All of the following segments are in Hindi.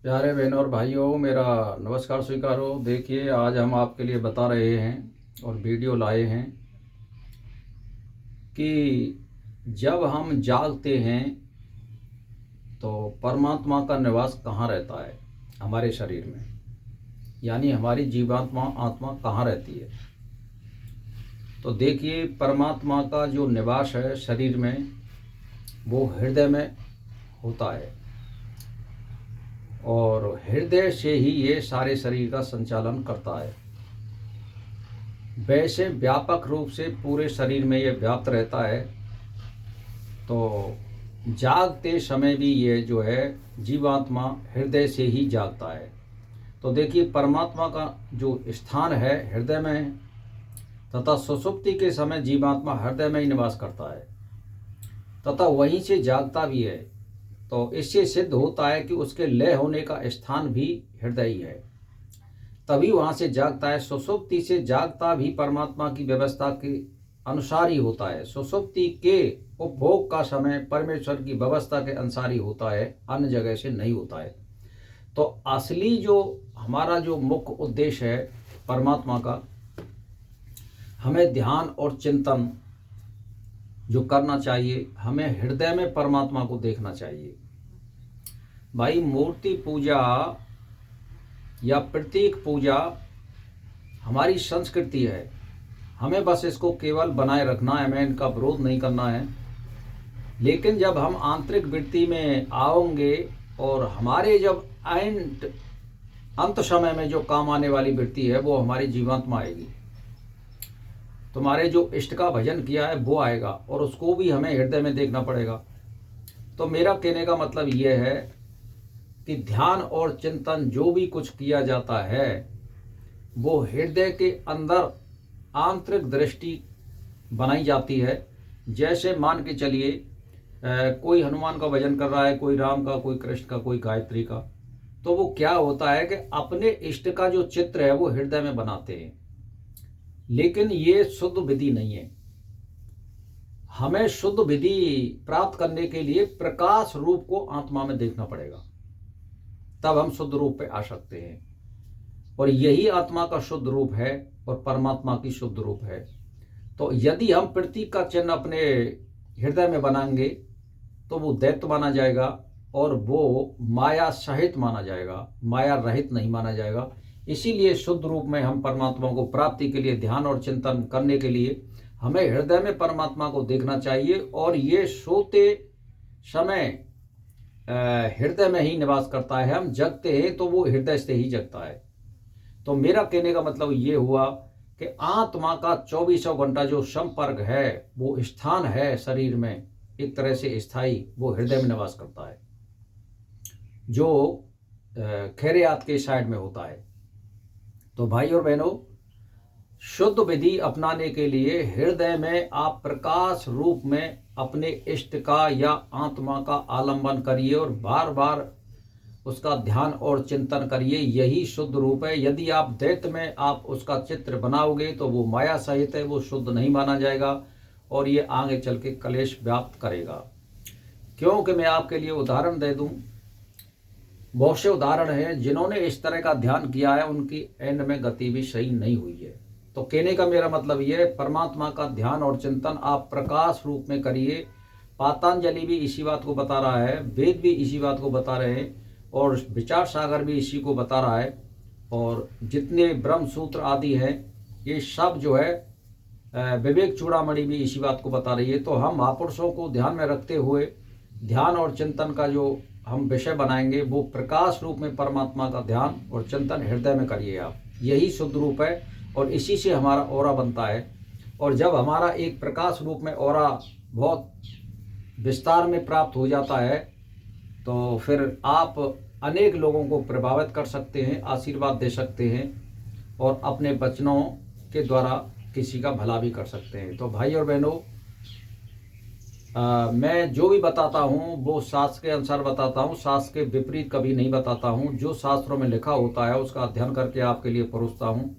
प्यारे बहनों और भाइयों, मेरा नमस्कार स्वीकारो। देखिए, आज हम आपके लिए बता रहे हैं और वीडियो लाए हैं कि जब हम जागते हैं तो परमात्मा का निवास कहाँ रहता है हमारे शरीर में, यानी हमारी जीवात्मा आत्मा कहाँ रहती है। तो देखिए, परमात्मा का जो निवास है शरीर में, वो हृदय में होता है और हृदय से ही ये सारे शरीर का संचालन करता है। वैसे व्यापक रूप से पूरे शरीर में ये व्याप्त रहता है। तो जागते समय भी ये जो है जीवात्मा हृदय से ही जागता है। तो देखिए, परमात्मा का जो स्थान है हृदय में है तथा सुषुप्ति के समय जीवात्मा हृदय में ही निवास करता है तथा वहीं से जागता भी है। तो इससे सिद्ध होता है कि उसके लय होने का स्थान भी हृदय ही है, तभी वहाँ से जागता है। सुषुप्ति से जागता भी परमात्मा की व्यवस्था के अनुसार ही होता है। सुषुप्ति के उपभोग का समय परमेश्वर की व्यवस्था के अनुसार ही होता है, अन्य जगह से नहीं होता है। तो असली जो हमारा जो मुख्य उद्देश्य है परमात्मा का, हमें ध्यान और चिंतन जो करना चाहिए, हमें हृदय में परमात्मा को देखना चाहिए। भाई, मूर्ति पूजा या प्रतीक पूजा हमारी संस्कृति है, हमें बस इसको केवल बनाए रखना है, हमें इनका विरोध नहीं करना है। लेकिन जब हम आंतरिक वृत्ति में आओगे और हमारे जब अंत समय में जो काम आने वाली वृत्ति है वो हमारी जीवात्मा आएगी। तुम्हारे जो इष्ट का भजन किया है वो आएगा और उसको भी हमें हृदय में देखना पड़ेगा। तो मेरा कहने का मतलब ये है कि ध्यान और चिंतन जो भी कुछ किया जाता है वो हृदय के अंदर आंतरिक दृष्टि बनाई जाती है। जैसे मान के चलिए, कोई हनुमान का भजन कर रहा है, कोई राम का, कोई कृष्ण का, कोई गायत्री का, तो वो क्या होता है कि अपने इष्ट का जो चित्र है वो हृदय में बनाते हैं। लेकिन ये शुद्ध विधि नहीं है। हमें शुद्ध विधि प्राप्त करने के लिए प्रकाश रूप को आत्मा में देखना पड़ेगा, तब हम शुद्ध रूप पे आ सकते हैं। और यही आत्मा का शुद्ध रूप है और परमात्मा की शुद्ध रूप है। तो यदि हम प्रतीक का चिन्ह अपने हृदय में बनाएंगे तो वो दैत्य माना जाएगा और वो माया सहित माना जाएगा, माया रहित नहीं माना जाएगा। इसीलिए शुद्ध रूप में हम परमात्मा को प्राप्ति के लिए ध्यान और चिंतन करने के लिए हमें हृदय में परमात्मा को देखना चाहिए। और ये सोते समय हृदय में ही निवास करता है। हम जगते हैं तो वो हृदय से ही जगता है। तो मेरा कहने का मतलब ये हुआ कि आत्मा का 24 घंटा जो संपर्क है, वो स्थान है शरीर में एक तरह से स्थायी, वो हृदय में निवास करता है, जो खैरियात के साइड में होता है। तो भाई और बहनों, शुद्ध विधि अपनाने के लिए हृदय में आप प्रकाश रूप में अपने इष्ट का या आत्मा का आलंबन करिए और बार बार उसका ध्यान और चिंतन करिए। यही शुद्ध रूप है। यदि आप दैत्य में आप उसका चित्र बनाओगे तो वो माया सहित है, वो शुद्ध नहीं माना जाएगा और ये आगे चल के कलेश व्याप्त करेगा। क्योंकि मैं आपके लिए उदाहरण दे दूं, बहुत से उदाहरण हैं जिन्होंने इस तरह का ध्यान किया है, उनकी एंड में गति भी सही नहीं हुई है। तो कहने का मेरा मतलब ये है, परमात्मा का ध्यान और चिंतन आप प्रकाश रूप में करिए। पातंजलि भी इसी बात को बता रहा है, वेद भी इसी बात को बता रहे हैं और विचार सागर भी इसी को बता रहा है। और जितने ब्रह्म सूत्र आदि हैं ये सब जो है, विवेक चूड़ामणि भी इसी बात को बता रही है। तो हम महापुरुषों को ध्यान में रखते हुए ध्यान और चिंतन का जो हम विषय बनाएंगे वो प्रकाश रूप में परमात्मा का ध्यान और चिंतन हृदय में करिए आप। यही शुद्ध रूप है और इसी से हमारा ऑरा बनता है। और जब हमारा एक प्रकाश रूप में ऑरा बहुत विस्तार में प्राप्त हो जाता है तो फिर आप अनेक लोगों को प्रभावित कर सकते हैं, आशीर्वाद दे सकते हैं और अपने वचनों के द्वारा किसी का भला भी कर सकते हैं। तो भाई और बहनों, मैं जो भी बताता हूँ वो शास्त्र के अनुसार बताता हूँ, शास्त्र के विपरीत कभी नहीं बताता हूँ। जो शास्त्रों में लिखा होता है उसका अध्ययन करके आपके लिए परोसता हूँ।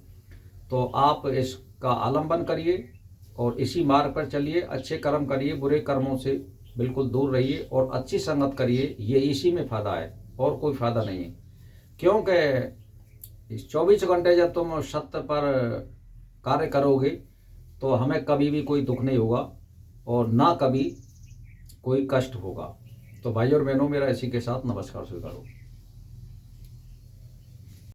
तो आप इसका आलंबन करिए और इसी मार्ग पर चलिए, अच्छे कर्म करिए, बुरे कर्मों से बिल्कुल दूर रहिए और अच्छी संगत करिए। ये इसी में फ़ायदा है और कोई फ़ायदा नहीं है। क्योंकि इस 24 घंटे जब तुम सत्य पर कार्य करोगे तो हमें कभी भी कोई दुख नहीं होगा और ना कभी कोई कष्ट होगा। तो भाई और बहनों, मेरा इसी के साथ नमस्कार स्वीकारो।